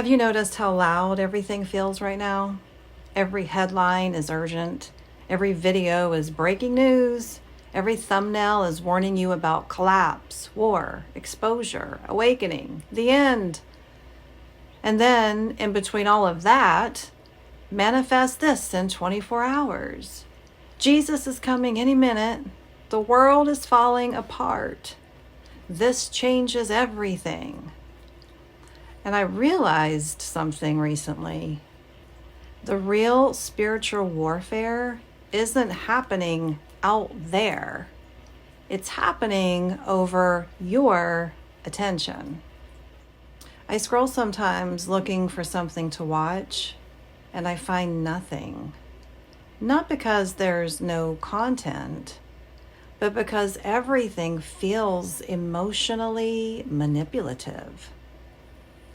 Have you noticed how loud everything feels right now? Every headline is urgent. Every video is breaking news. Every thumbnail is warning you about collapse, war, exposure, awakening, the end. And then, in between all of that, manifest this in 24 hours. Jesus is coming any minute. The world is falling apart. This changes everything. And I realized something recently. The real spiritual warfare isn't happening out there. It's happening over your attention. I scroll sometimes looking for something to watch, and I find nothing. Not because there's no content, but because everything feels emotionally manipulative.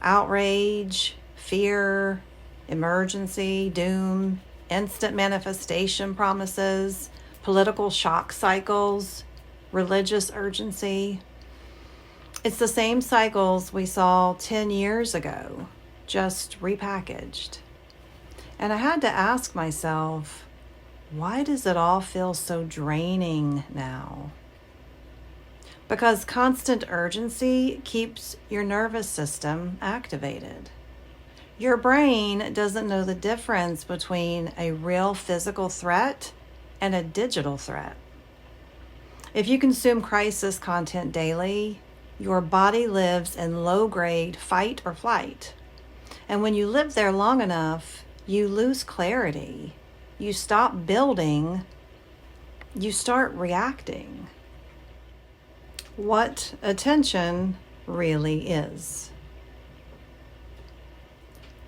Outrage, fear, emergency, doom, instant manifestation promises, political shock cycles, religious urgency. It's the same cycles we saw 10 years ago, just repackaged. And I had to ask myself, why does it all feel so draining now? Because constant urgency keeps your nervous system activated. Your brain doesn't know the difference between a real physical threat and a digital threat. If you consume crisis content daily, your body lives in low-grade fight or flight. And when you live there long enough, you lose clarity. You stop building. You start reacting. What attention really is.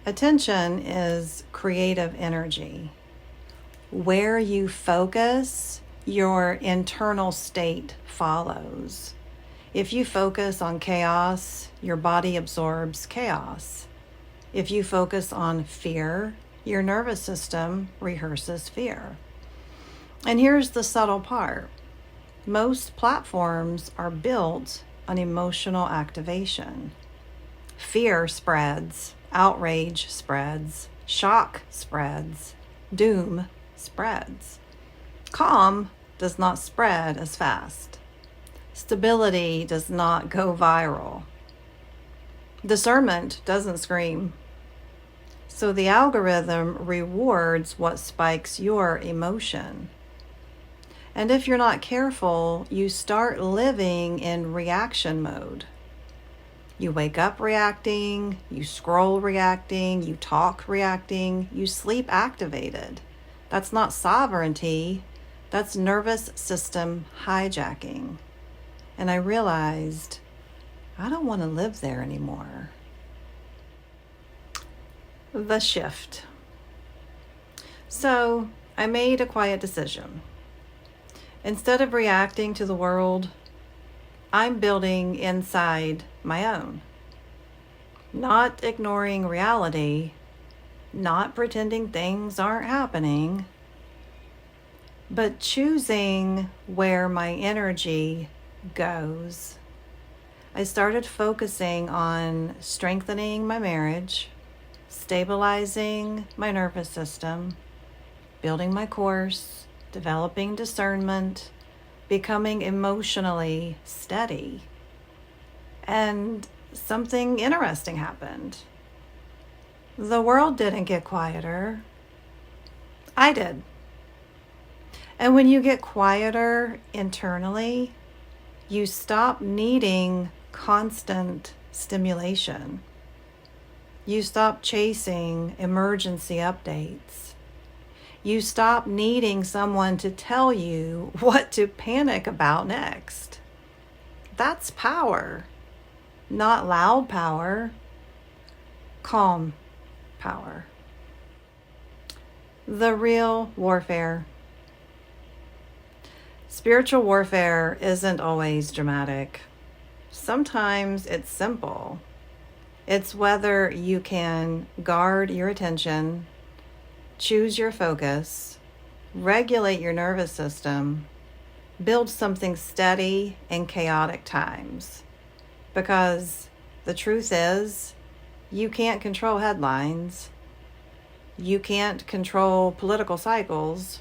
Attention is creative energy. Where you focus, your internal state follows. If you focus on chaos, your body absorbs chaos. If you focus on fear, your nervous system rehearses fear. And here's the subtle part. Most platforms are built on emotional activation. Fear spreads. Outrage spreads, shock spreads, doom spreads. Calm does not spread as fast. Stability does not go viral. Discernment doesn't scream. So the algorithm rewards what spikes your emotion. And if you're not careful, you start living in reaction mode. You wake up reacting, you scroll reacting, you talk reacting, you sleep activated. That's not sovereignty, that's nervous system hijacking. And I realized I don't want to live there anymore. The shift. So I made a quiet decision. Instead of reacting to the world, I'm building inside my own. Not ignoring reality, not pretending things aren't happening, but choosing where my energy goes. I started focusing on strengthening my marriage, stabilizing my nervous system, building my course, developing discernment, becoming emotionally steady. And something interesting happened. The world didn't get quieter. I did. And when you get quieter internally, you stop needing constant stimulation. You stop chasing emergency updates. You stop needing someone to tell you what to panic about next. That's power. Not loud power. Calm power. The real warfare. Spiritual warfare isn't always dramatic. Sometimes it's simple. It's whether you can guard your attention, choose your focus, regulate your nervous system, build something steady in chaotic times. Because the truth is, You can't control headlines. You can't control political cycles.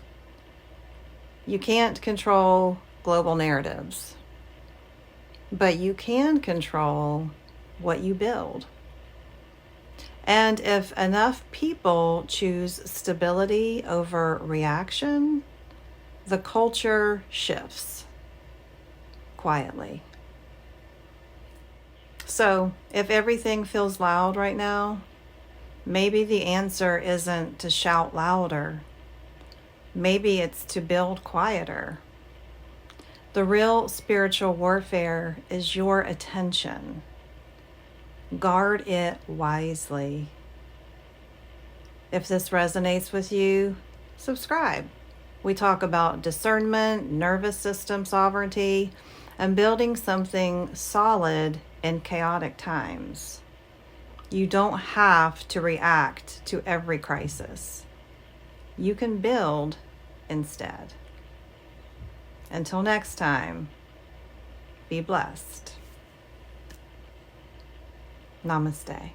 You can't control global narratives. But you can control what you build. And if enough people choose stability over reaction, the culture shifts quietly. So, if everything feels loud right now, maybe the answer isn't to shout louder. Maybe it's to build quieter. The real spiritual warfare is your attention. Guard it wisely. If this resonates with you, subscribe. We talk about discernment, nervous system sovereignty, and building something solid in chaotic times. You don't have to react to every crisis. You can build instead. Until next time, be blessed. Namaste.